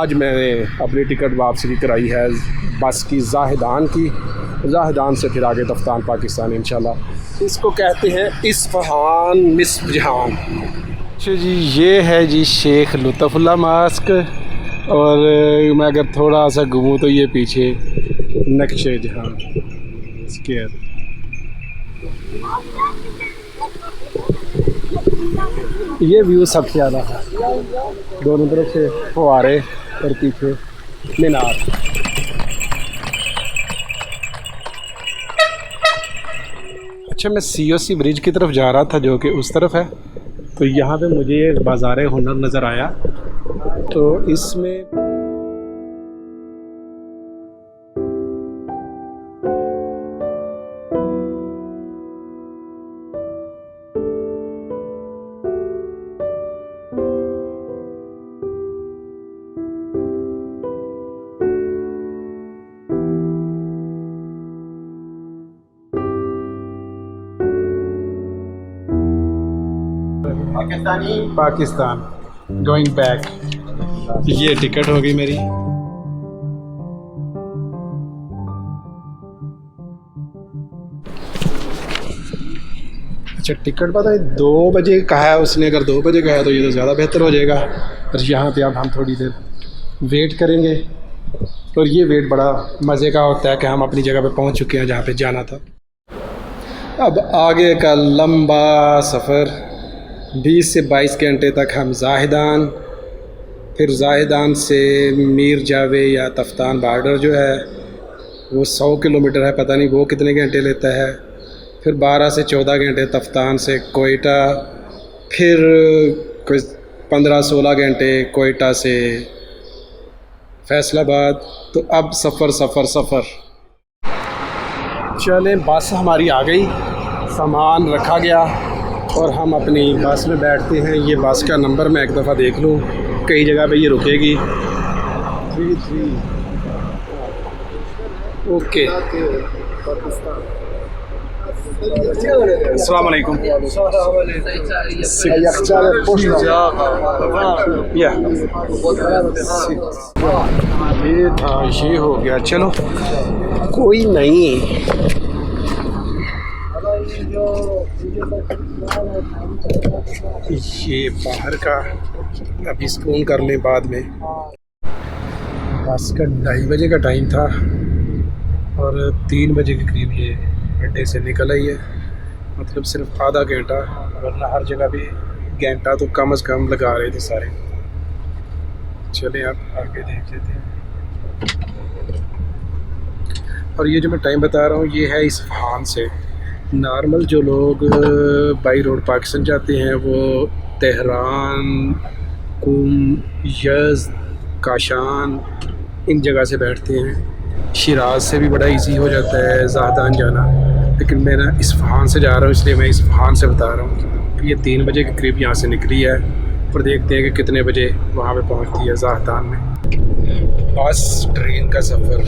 आज मैंने अपनी टिकट वापसी की कराई है बस की ज़ाहिदान की। ज़ाहिदान से फिर आगे तफ्तान पाकिस्तान इंशाल्लाह। इसको कहते हैं इस्फहान निस्फ जहान। अच्छा जी, ये है जी शेख लुत्फ़ुल्लाह मास्क। और मैं अगर थोड़ा सा घूमूँ तो ये पीछे नक्शे जहां स्केयर। ये व्यू सबसे ज़्यादा है, दोनों तरफ से फुहारे और पीछे मीनार। अच्छा, मैं COC ब्रिज की तरफ जा रहा था जो कि उस तरफ है, तो यहाँ पे मुझे एक बाज़ार हुनर नज़र आया। तो इसमें पाकिस्तान गोइंग बैक। ये टिकट हो गई मेरी। अच्छा, टिकट पता है 2 बजे कहा है उसने। अगर 2 बजे कहा है तो ये तो ज़्यादा बेहतर हो जाएगा। और यहाँ पे अब हम थोड़ी देर वेट करेंगे। और ये वेट बड़ा मज़े का होता है कि हम अपनी जगह पे पहुँच चुके हैं जहाँ पे जाना था। अब आगे का लंबा सफ़र 20 से 22 घंटे तक हम ज़ाहिदान, फिर ज़ाहिदान से मीर जावे या तफ्तान बॉर्डर जो है वो 100 किलोमीटर है, पता नहीं वो कितने घंटे लेता है। फिर 12 से 14 घंटे तफ्तान से कोयटा, फिर कोई 15-16 घंटे कोयटा से फैसलाबाद। तो अब सफ़र चलें, बस हमारी आ गई, सामान रखा गया और हम अपनी बस में बैठते हैं। ये बस का नंबर मैं एक दफ़ा देख लूँ, कई जगह पे ये रुकेगी। 33 ओके। अस्सलाम वालेकुम। ये था, ये हो गया। चलो कोई नहीं। ये बाहर का अभी स्पून कर लें बाद में। बस का 2:30 बजे का टाइम था और 3 बजे के करीब ये अड्डे से निकल आई है। मतलब सिर्फ आधा घंटा, वरना हर जगह भी घंटा तो कम से कम लगा रहे थे सारे। चलें अब आगे देख लेते हैं। और ये जो मैं टाइम बता रहा हूँ ये है इस्फहान से। नॉर्मल जो लोग बाई रोड पाकिस्तान जाते हैं वो तेहरान, कुम, यज़्द, काशान इन जगह से बैठते हैं। शिराज से भी बड़ा इजी हो जाता है ज़ाहिदान जाना, लेकिन मैं ना इस्फहान से जा रहा हूँ इसलिए मैं इस्फहान से बता रहा हूँ। ये 3 बजे के करीब यहाँ से निकली है और देखते हैं कि कितने बजे वहाँ पे पहुँचती है ज़ाहिदान में। बस ट्रेन का सफ़र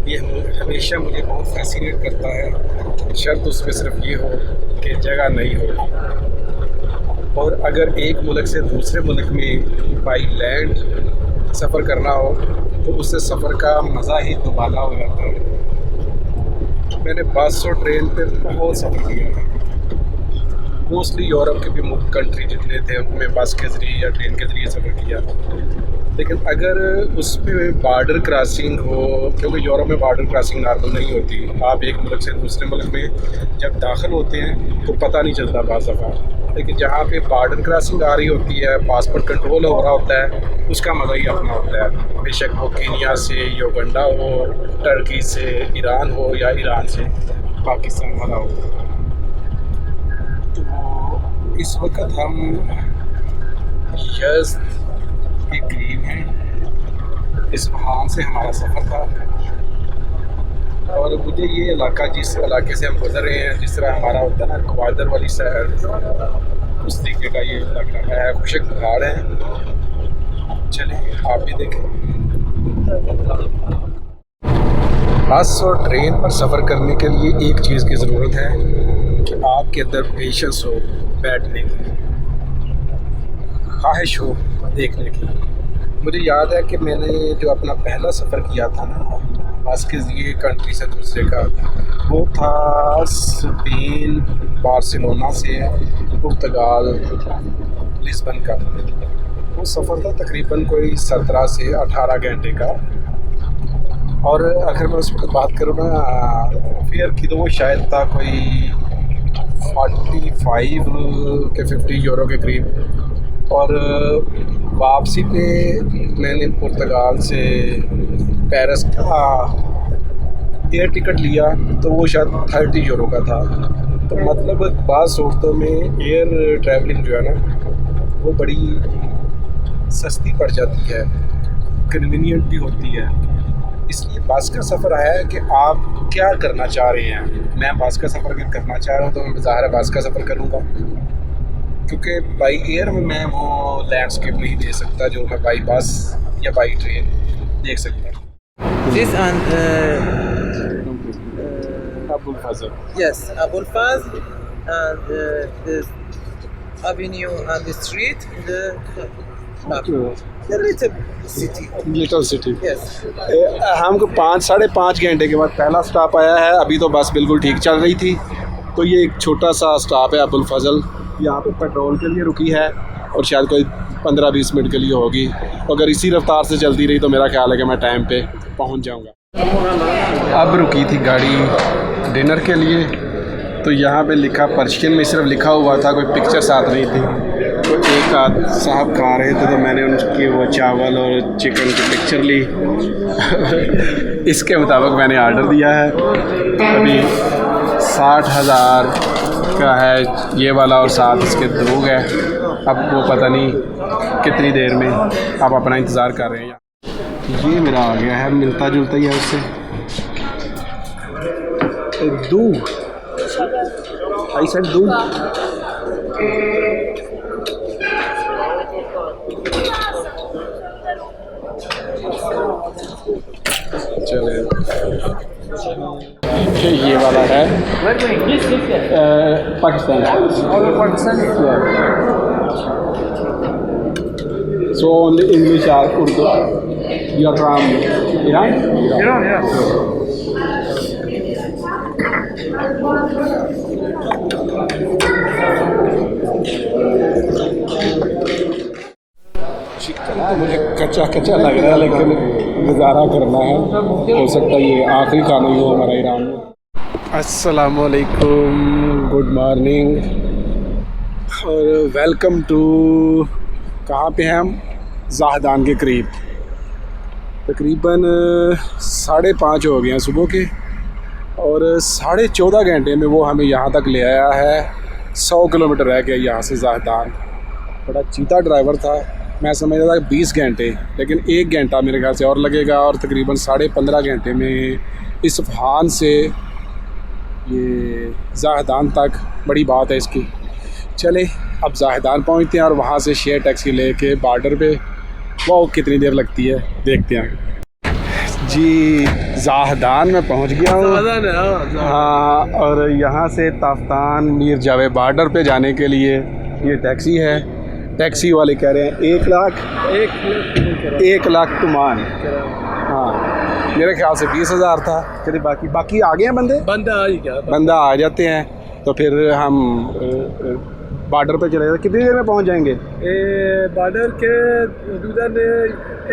ये हमेशा मुझे बहुत फैसिनेट करता है। शर्त उसमें सिर्फ ये हो कि जगह नहीं हो, और अगर एक मुल्क से दूसरे मुल्क में बाई लैंड सफ़र करना हो तो उससे सफ़र का मज़ा ही दुबाला हो जाता है। मैंने बस और ट्रेन पे बहुत सफ़र किया है। मोस्टली यूरोप के भी मुख्य कंट्री जितने थे उनमें बस के ज़रिए या ट्रेन के ज़रिए सफ़र किया। लेकिन अगर उसमें बॉर्डर क्रॉसिंग हो, क्योंकि यूरोप में बॉर्डर क्रॉसिंग नॉर्मल नहीं होती, आप एक मुल्क से दूसरे मुल्क में जब दाखिल होते हैं तो पता नहीं चलता बाज़ दफ़ा। लेकिन जहाँ पे बॉर्डर क्रॉसिंग आ रही होती है, पासपोर्ट कंट्रोल हो रहा होता है, उसका मज़ा ही अपना होता है। बेशक वो कीनिया से युगांडा हो, टर्की से ईरान हो या ईरान से पाकिस्तान वाला हो। तो इस वक्त हम यज़्द के करीब हैं। इस्फहान से हमारा सफ़र था और मुझे ये इलाका, जिस इलाके से हम गुजर रहे हैं, जिस तरह हमारा होता है ना ग्वादर वाली साइड, उस तरीके का ये इलाका है। खुशक पहाड़ है। चलें आप भी देखें। बस और ट्रेन पर सफ़र करने के लिए एक चीज़ की ज़रूरत है कि आपके अंदर पेशेंस हो, बैठने की ख्वाहिश हो, देखने की। मुझे याद है कि मैंने जो अपना पहला सफ़र किया था ना बस के ज़रिए कंट्री से दूसरे का, वो था स्पेन बार्सिलोना से पुर्तगाल लिस्बन का। वो सफ़र था तकरीबन कोई 17 से 18 घंटे का। और अगर मैं उस पर बात करूँ ना फेयर की, तो वो शायद था कोई 45 के 50 यूरो के करीब। और वापसी पे मैंने पुर्तगाल से पेरिस का एयर टिकट लिया, तो वो शायद 30 यूरो का था। तो मतलब बाज़ सूरतों में एयर ट्रैवलिंग जो है ना वो बड़ी सस्ती पड़ जाती है, कन्वीनियंट भी होती है। इसलिए बस का सफ़र आया है कि आप क्या करना चाह रहे हैं। मैं बस का सफ़र अगर करना चाह रहा हूँ तो मैं ज़ाहिर है बस का सफ़र करूँगा, क्योंकि बाई एयर में मैं वो लैंडस्केप नहीं देख सकता जो मैं बाई बस या बाई ट्रेन देख सकता हूँ। This and Abul Fazl, yes, Abul Fazl and the avenue and the street in the little city. Little city. Yes. हमको 5-5.5 घंटे के बाद पहला स्टॉप आया है। अभी तो बस बिल्कुल ठीक चल रही थी, तो ये एक छोटा सा स्टॉप है अबुल फजल। यहाँ पे पेट्रोल के लिए रुकी है और शायद कोई 15-20 मिनट के लिए होगी। अगर इसी रफ्तार से चलती रही तो मेरा ख्याल है कि मैं टाइम पे पहुँच जाऊँगा। अब रुकी थी गाड़ी डिनर के लिए, तो यहाँ पे लिखा पर्शियन में सिर्फ लिखा हुआ था, कोई पिक्चर साथ नहीं थी। तो एक साहब खा रहे थे तो मैंने उनकी वो चावल और चिकन की पिक्चर ली इसके मुताबिक मैंने आर्डर दिया है। अभी 60,000 का है ये वाला और साथ इसके 2 है। अब वो पता नहीं कितनी देर में, आप अपना इंतज़ार कर रहे हैं। ये मेरा आ गया है, मिलता जुलता ही है उससे। दूध, आई सेड दूध। चले, ये वाला है Pakistan. So only English or Urdu? You are from Iran? Iran, yeah. Chicken तो मुझे कच्चा कच्चा लग रहा है, लेकिन गुजारा करना है। हो सकता है ये आखिरी खाना ही हो हमारा ईरान में। अस्सलामुअलैकुम, गुड मॉर्निंग और वेलकम टू, कहाँ पे हैं हम? ज़ाहदान के करीब। तकरीबन 5:30 हो गए हैं सुबह के, और 14.5 घंटे में वो हमें यहाँ तक ले आया है। 100 किलोमीटर रह गया यहाँ से ज़ाहदान। बड़ा चीता ड्राइवर था, मैं समझ रहा था 20 घंटे, लेकिन 1 घंटा मेरे ख्याल से और लगेगा। और तकरीबन 15.5 घंटे में इस्फहान से ये ज़ाहदान तक, बड़ी बात है इसकी। चले अब ज़ाहदान पहुँचते हैं और वहाँ से शेयर टैक्सी लेके बॉर्डर पे, वो कितनी देर लगती है देखते हैं। जी ज़ाहदान में पहुँच गया हूँ। हाँ, और यहाँ से ताफ्तान मीर जावे बॉर्डर पे जाने के लिए ये टैक्सी है। टैक्सी वाले कह रहे हैं 1 लाख तुमान। हाँ, मेरे ख्याल से 20,000 था। कहते बाकी आ गए हैं बंदा आ जाते हैं तो फिर हम बॉर्डर पे चले जाते। कितनी देर में पहुंच जाएंगे? बॉर्डर के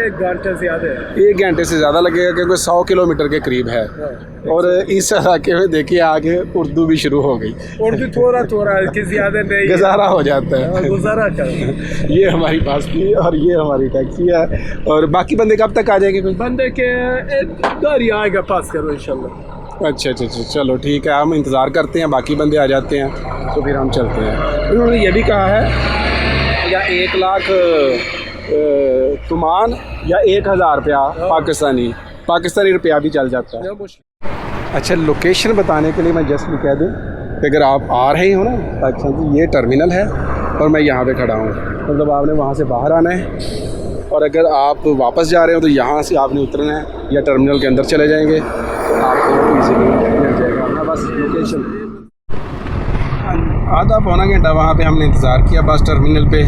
1 घंटे से ज़्यादा है। 1 घंटे से ज़्यादा लगेगा, क्योंकि 100 किलोमीटर के करीब है। और इस इलाके में देखिए आगे उर्दू भी शुरू हो गई। उर्दू थोड़ा ज़्यादा नहीं, गुजारा हो जाता है। गुजारा कर। ये हमारी बस थी और ये हमारी टैक्सी है। और बाकी बंदे कब तक आ जाएंगे? बंदे के गाड़ी आएगा, पास करो इंशाल्लाह। अच्छा, चलो ठीक है, हम इंतज़ार करते हैं, बाकी बंदे आ जाते हैं तो फिर हम चलते हैं। उन्होंने ये भी कहा है या 1 लाख तुमान या 1,000 रुपया पाकिस्तानी रुपया भी चल जाता है। अच्छा, लोकेशन बताने के लिए मैं जस्ट भी कह दूँ कि अगर आप आ रहे हो ना पाकिस्तान से, ये टर्मिनल है और मैं यहाँ पे खड़ा हूँ। मतलब आपने वहाँ से बाहर आना है, और अगर आप वापस जा रहे हो तो यहाँ से आपने उतरना है या टर्मिनल के अंदर चले जाएंगे, आपको इजीली मिल जाएगा। मैं बस लोकेशन आधा पौना घंटा वहाँ पे हमने इंतज़ार किया बस टर्मिनल पे,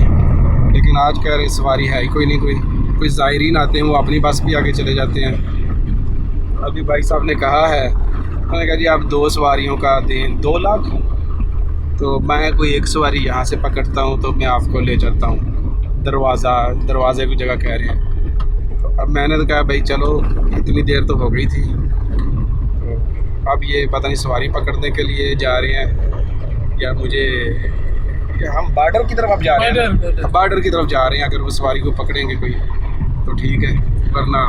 लेकिन आज कह रहे सवारी है ही कोई नहीं, कोई कोई ज़ायरीन आते हैं वो अपनी बस भी आगे चले जाते हैं। अभी भाई साहब ने कहा है, मैंने कहा जी आप 2 सवारियों का दें 2 लाख, तो मैं कोई एक सवारी यहाँ से पकड़ता हूँ तो मैं आपको ले जाता हूँ दरवाज़े की जगह कह रहे हैं। तो अब मैंने तो कहा भाई चलो इतनी देर तो हो गई थी, तो अब ये पता नहीं सवारी पकड़ने के लिए जा रहे हैं या मुझे, या हम बॉर्डर की तरफ अब जा रहे हैं, बॉर्डर की तरफ जा रहे हैं। अगर वो सवारी को पकड़ेंगे कोई तो ठीक है, वरना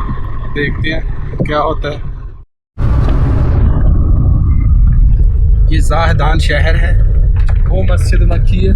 देखते हैं क्या होता है। ये ज़ाहदान शहर है, वो मस्जिद मक्की है।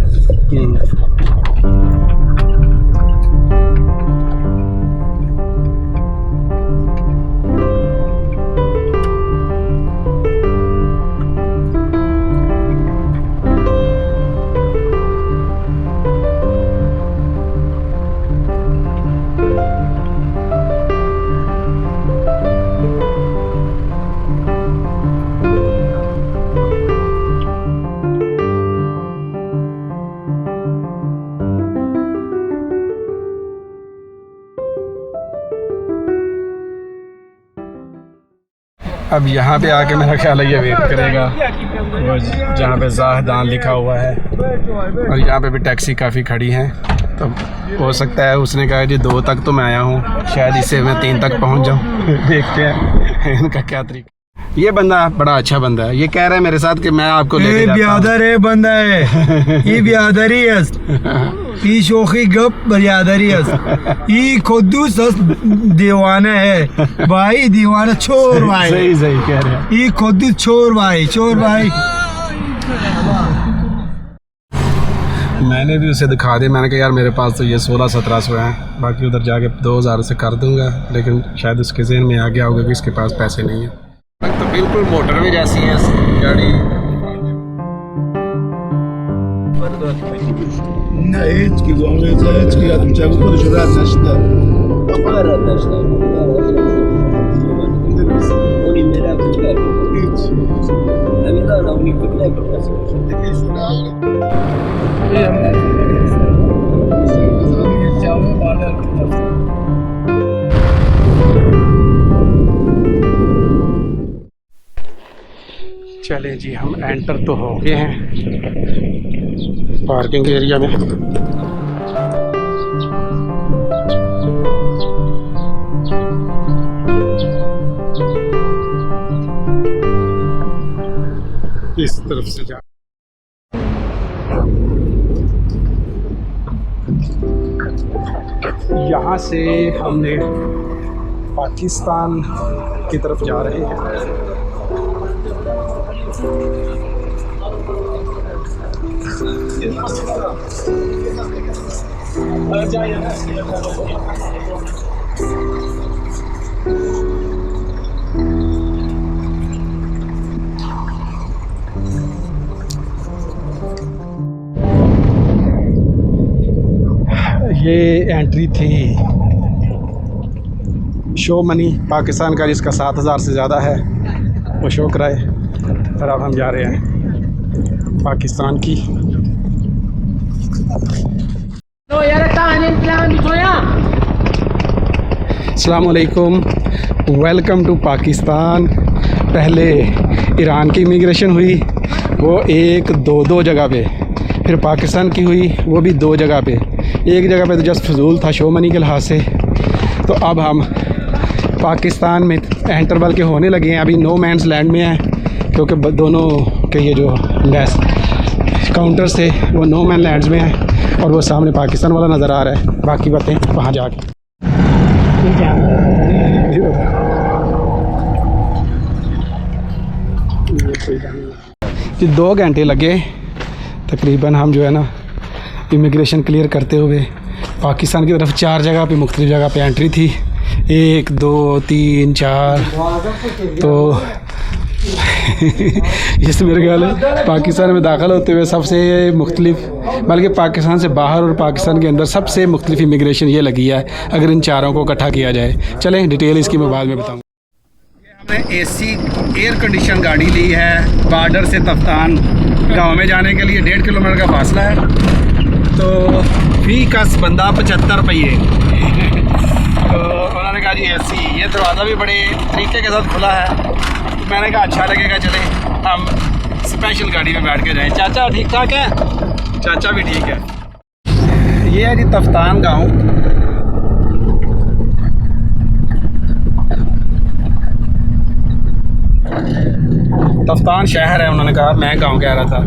अब यहाँ पे आके मेरा ख्याल है ये वेट करेगा वो जहाँ पे ज़ाहदान लिखा हुआ है, और यहाँ पे भी टैक्सी काफ़ी खड़ी हैं। तो हो सकता है उसने कहा जी 2 तक तो मैं आया हूँ, शायद इससे मैं 3 तक पहुँच जाऊँ। देखते हैं इनका क्या तरीका। ये बंदा बड़ा अच्छा बंदा है, ये कह रहा है मेरे साथ कि मैं आपको लेके जाता हूँ। है बंदा है ये बियादरी है, ये शोखी गप बियादरी है, ये खुदूस दीवाना है भाई, दीवाना छोर भाई। सही सही कह रहे हैं, ये खुदूस छोर भाई, छोर भाई। मैंने भी उसे दिखा दिया, मैंने कहा यार मेरे पास तो ये 1600-1700 हैं, बाकी उधर जाके 2000 से कर दूंगा, लेकिन शायद उसके जहन में आ गया होगा कि इसके पास पैसे नहीं है। तो बिल्कुल मोटरवे जैसी है गाड़ी। चले जी, हम एंटर तो हो गए हैं पार्किंग एरिया में। इस तरफ से जा, यहाँ से हमने पाकिस्तान की तरफ जा रहे हैं। ये एंट्री थी शो मनी पाकिस्तान का, जिसका 7000 से ज़्यादा है वो शो कराए। और अब हम जा रहे हैं पाकिस्तान की। अस्सलाम वालेकुम, वेलकम टू पाकिस्तान। पहले ईरान की इमिग्रेशन हुई, वो 1-2 जगह पे, फिर पाकिस्तान की हुई, वो भी 2 जगह पे। एक जगह पे तो जस्ट फजूल था शो मनी के लिहाज से। तो अब हम पाकिस्तान में एंटर बल्कि होने लगे हैं, अभी नो मैंस लैंड में हैं, क्योंकि दोनों के ये जो लेस काउंटर्स थे वो नो मैन लैंड्स में हैं, और वो सामने पाकिस्तान वाला नज़र आ रहा है। बाकी बातें वहाँ जाके। ये 2 घंटे लगे तकरीबन हम जो है ना इमिग्रेशन क्लियर करते हुए। पाकिस्तान की तरफ 4 जगह पे, मुख्तलिफ जगह पे एंट्री थी, 1, 2, 3, 4। तो इस मेरे ख्याल है पाकिस्तान में दाखिल होते हुए सबसे मुख्तलिफ, बल्कि पाकिस्तान से बाहर और पाकिस्तान के अंदर सबसे मुख्तलिफ इमिग्रेशन ये लगी है अगर इन चारों को इकट्ठा किया जाए। चलें डिटेल इसकी मैं बाद में बताऊँगा। हमने AC एयर कंडीशन गाड़ी ली है बॉर्डर से तफ्तान गांव में जाने के लिए, 1.5 किलोमीटर का फासला है। तो फी का बंदा 75 रुपये। तो उन्होंने कहा जी AC, ये दरवाज़ा भी बड़े तरीके के साथ खुला है। तो मैंने कहा अच्छा लगेगा, चले हम स्पेशल गाड़ी में बैठ के जाएं। चाचा ठीक ठाक है? चाचा भी ठीक है। ये है जी तफ्तान गाँव। तफ्तान शहर है, उन्होंने कहा, मैं गांव कह रहा था।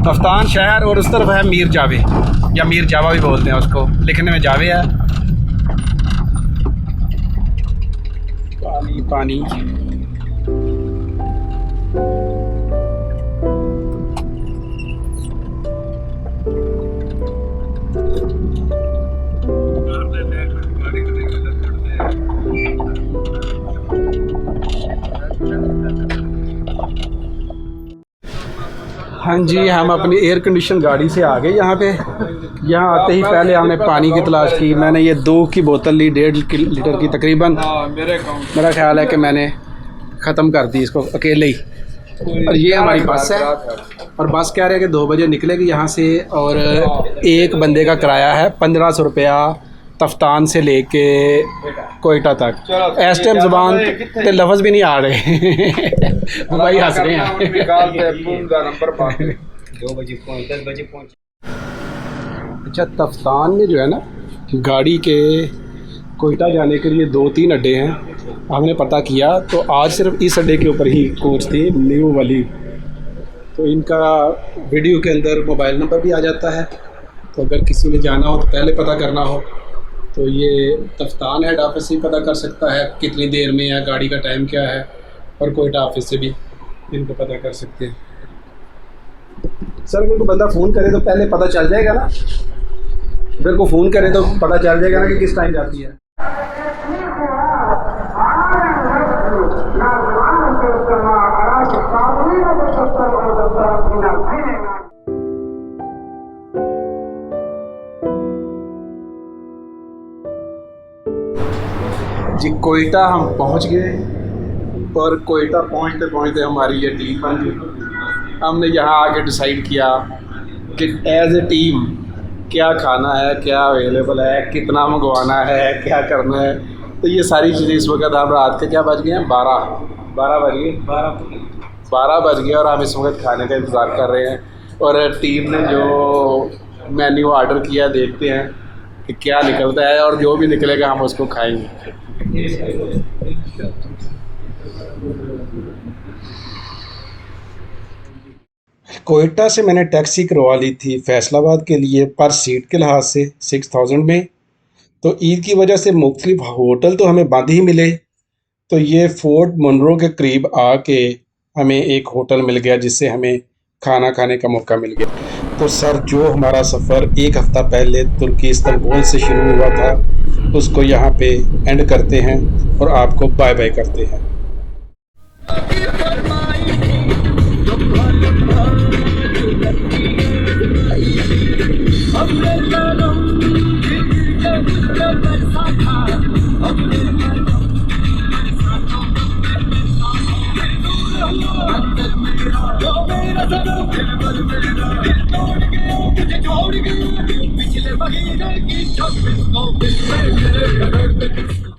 तफ्तान शहर और उस तरफ है मीर जावे, या मीर जावा भी बोलते हैं उसको, लिखने में जावे है। पानी पानी। हाँ जी, हम अपनी एयर कंडीशन गाड़ी से आ गए यहाँ पे। यहाँ आते ही पहले हमने पानी की तलाश की। मैंने ये 2 की बोतल ली, 1.5 लीटर की तकरीबन। मेरा ख्याल है कि मैंने ख़त्म कर दी इसको अकेले ही। और ये हमारी बस है, और बस कह रहे हैं कि 2 बजे निकलेगी यहाँ से, और एक बंदे का किराया है 1500 रुपया तफ्तान से लेके कोयटा तक। इस टाइम ज़ुबान ते लफ्ज़ भी नहीं आ रहे। भाई हंस रहे हैं। 2 बजे 10 बजे पहुँच। अच्छा, तफ्तान में जो है ना, गाड़ी के कोयटा जाने के लिए 2-3 अड्डे हैं। हमने पता किया तो आज सिर्फ इस अड्डे के ऊपर ही कोच थी, न्यू वाली। तो इनका वीडियो के अंदर मोबाइल नंबर भी आ जाता है, तो अगर किसी ने जाना हो तो पहले पता करना हो तो ये तफ्तान हेड ऑफिस से पता कर सकता है कितनी देर में है, गाड़ी का टाइम क्या है, और कोयटा ऑफिस से भी इनको पता कर सकते हैं। सर अगर कोई बंदा फ़ोन करे तो पहले पता चल जाएगा ना? अगर को फ़ोन करे तो पता चल जाएगा ना कि किस टाइम जाती है। जी कोयटा हम पहुंच गए, और कोयटा पहुंचते पहुंचते हमारी ये टीम बन गई। हमने यहाँ आके डिसाइड किया कि एज ए टीम क्या खाना है, क्या अवेलेबल है, कितना मंगवाना है, क्या करना है। तो ये सारी चीज़ें इस वक्त हम रात के क्या बज गए हैं, 12 बज गए, और हम इस वक्त खाने का इंतज़ार कर रहे हैं। और टीम ने जो मेन्यू ऑर्डर किया, देखते हैं कि क्या निकलता है, और जो भी निकलेगा हम उसको खाएंगे। कोयटा से मैंने टैक्सी करवा ली थी फैसलाबाद के लिए, पर सीट के लिहाज से 6000 में। तो ईद की वजह से मुख्तलिफ होटल तो हमें बंद ही मिले। तो ये फोर्ट मुनरो के करीब आके हमें एक होटल मिल गया जिससे हमें खाना खाने का मौका मिल गया। तो सर जो हमारा सफ़र 1 हफ़्ता पहले तुर्की इस्तांबुल से शुरू हुआ था उसको यहाँ पे एंड करते हैं और आपको बाय बाय करते हैं।